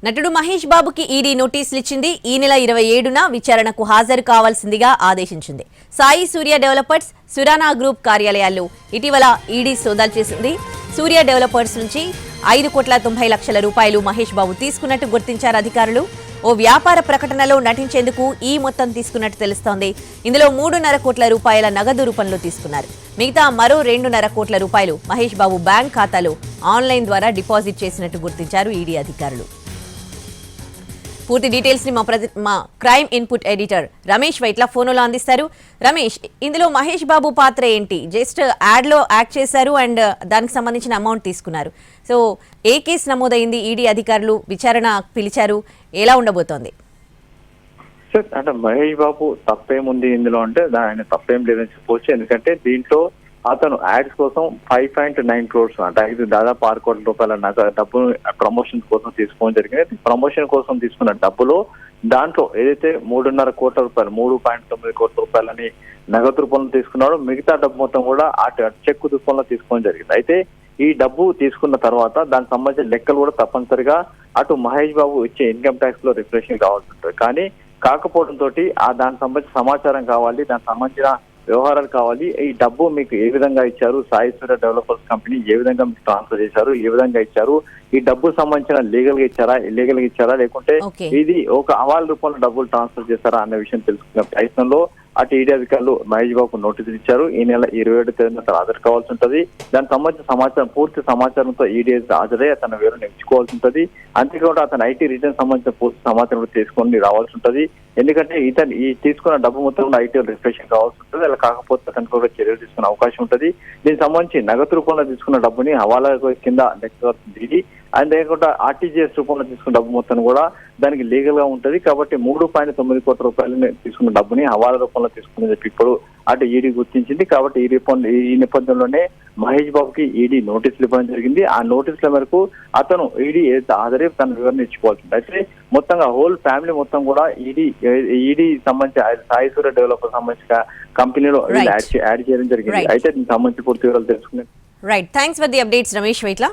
నటుడు మహేష్ బాబుకి ఈడీ నోటీసులు ఇచ్చింది. ఈ నెల 27న విచారణకు హాజరు కావాల్సిందిగా ఆదేశించింది. సాయి సూర్య డెవలపర్స్, సురానా గ్రూప్ కార్యాలయాల్లో ఇటీవల ఈడీ సోదాలు చేసింది. సూర్య డెవలపర్స్ నుంచి 5,90,00,000 రూపాయలు మహేష్ బాబు తీసుకున్నట్టు గుర్తించారు అధికారులు. ఓ వ్యాపార ప్రకటనలో నటించేందుకు ఈ మొత్తం తీసుకున్నట్టు తెలుస్తోంది. ఇందులో 3.5 కోట్ల రూపాయల నగదు రూపంలో తీసుకున్నారు. మిగతా మరో 2.5 కోట్ల రూపాయలు మహేష్ బాబు బ్యాంక్ ఖాతాలో ఆన్లైన్ ద్వారా డిపాజిట్ చేసినట్టు గుర్తించారు ఈడీ అధికారులు. పూర్తి డీటెయిల్స్ ని మా crime input editor Ramesh Vaitla ఫోన్లో అందిస్తారు. రమేష్, ఇందులో మహేష్ బాబు పాత్ర ఏంటి? జస్ట్ యాడ్ లో యాక్ట్ చేశారు అండ్ దానికి సంబంధించిన అమౌంట్ తీసుకున్నారు. సో ఏ కేసు నమోదైంది? ఈడీ అధికారులు విచారణ పిలిచారు. ఎలా ఉండబోతోంది? సార్, అంటే మహేష్ బాబు తప్పేముంది ఇందులో అంటే ఆయన తప్పేం లేదని చెప్పవచ్చు. ఎందుకంటే దీంట్లో అతను యాడ్స్ కోసం 5.9 crores అంటే దాదాపు 6 కోట్ల రూపాయల డబ్బు ప్రమోషన్ కోసం తీసుకోవడం జరిగింది. ప్రమోషన్ కోసం తీసుకున్న డబ్బులో దాంట్లో ఏదైతే 3.5 కోట్ల రూపాయలు 3.9 కోట్ల రూపాయలని నగదు రూపంలో తీసుకున్నాడో మిగతా డబ్బు మొత్తం కూడా చెక్ రూపంలో తీసుకోవడం జరిగింది. అయితే ఈ డబ్బు తీసుకున్న తర్వాత దానికి సంబంధించిన లెక్కలు కూడా తప్పనిసరిగా అటు మహేష్ బాబు ఇచ్చే ఇన్కమ్ ట్యాక్స్ లో రిఫ్రెషన్ కావాల్సి ఉంటుంది. కానీ కాకపోవడంతో దానికి సంబంధించిన సమాచారం కావాలి, దానికి సంబంధించిన వ్యవహారాలు కావాలి. ఈ డబ్బు మీకు ఏ విధంగా ఇచ్చారు, సాయి సూర్య డెవలపర్స్ కంపెనీ ఏ విధంగా మీకు ట్రాన్స్ఫర్ చేశారు, ఏ విధంగా ఇచ్చారు, ఈ డబ్బు సంబంధించిన లీగల్ గా ఇచ్చారా, ఇల్లీగల్ గా ఇచ్చారా, లేకుంటే ఇది ఒక హవాలా రూపంలో డబ్బులు ట్రాన్స్ఫర్ చేశారా అన్న విషయం తెలుసుకున్న ప్రయత్నంలో అటు ఈడీ అధికారులు మహేష్ బాబుకు నోటీసులు ఇచ్చారు. ఈ నెల 27వ తేదీన హాజరు కావాల్సి ఉంటుంది. దానికి సంబంధించిన సమాచారం పూర్తి సమాచారంతో ఈడీ హాజరై అతను వివరణ ఇచ్చుకోవాల్సి ఉంటుంది. అంతేకాకుండా అతను ఐటీ రిటర్న్ సంబంధించిన పూర్తి సమాచారం తీసుకొని రావాల్సి ఉంటుంది. ఎందుకంటే ఇతను ఈ తీసుకున్న డబ్బు మొత్తం ఐటీ రిఫ్రెషన్ కావాల్సి ఉంటుంది. అలా కాకపోతే అతను కూడా చర్యలు తీసుకునే అవకాశం ఉంటుంది. దీనికి సంబంధించి నగదు రూపంలో తీసుకున్న డబ్బుని హవాలా కింద లెక్క అంతేకాకుండా ఆర్టీజీఎస్ రూపంలో తీసుకున్న డబ్బు మొత్తం కూడా దానికి లీగల్ గా ఉంటుంది. కాబట్టి 3.9 కోట్ల రూపాయలని తీసుకున్న డబ్బుని హవాలా రూపంలో తీసుకుని చెప్పి ఇప్పుడు అటు ఈడీ గుర్తించింది. కాబట్టి ఈ నేపథ్యంలోనే మహేష్ బాబుకి ఈడీ నోటీసులు ఇవ్వడం జరిగింది. ఆ నోటీసుల మేరకు అతను ఈడీ హాజరై తన వివరణ ఇచ్చుకోవాల్సింది. అయితే మొత్తంగా హోల్ ఫ్యామిలీ మొత్తం కూడా ఈడీ సంబంధించి సాయి సూర్య డెవలపర్ సంబంధించిన కంపెనీలో యాడ్ చేయడం జరిగింది. అయితే దీనికి సంబంధించి పూర్తి వివరాలు తెలుసుకునే right. Thanks for the updates Ramesh Vaitla.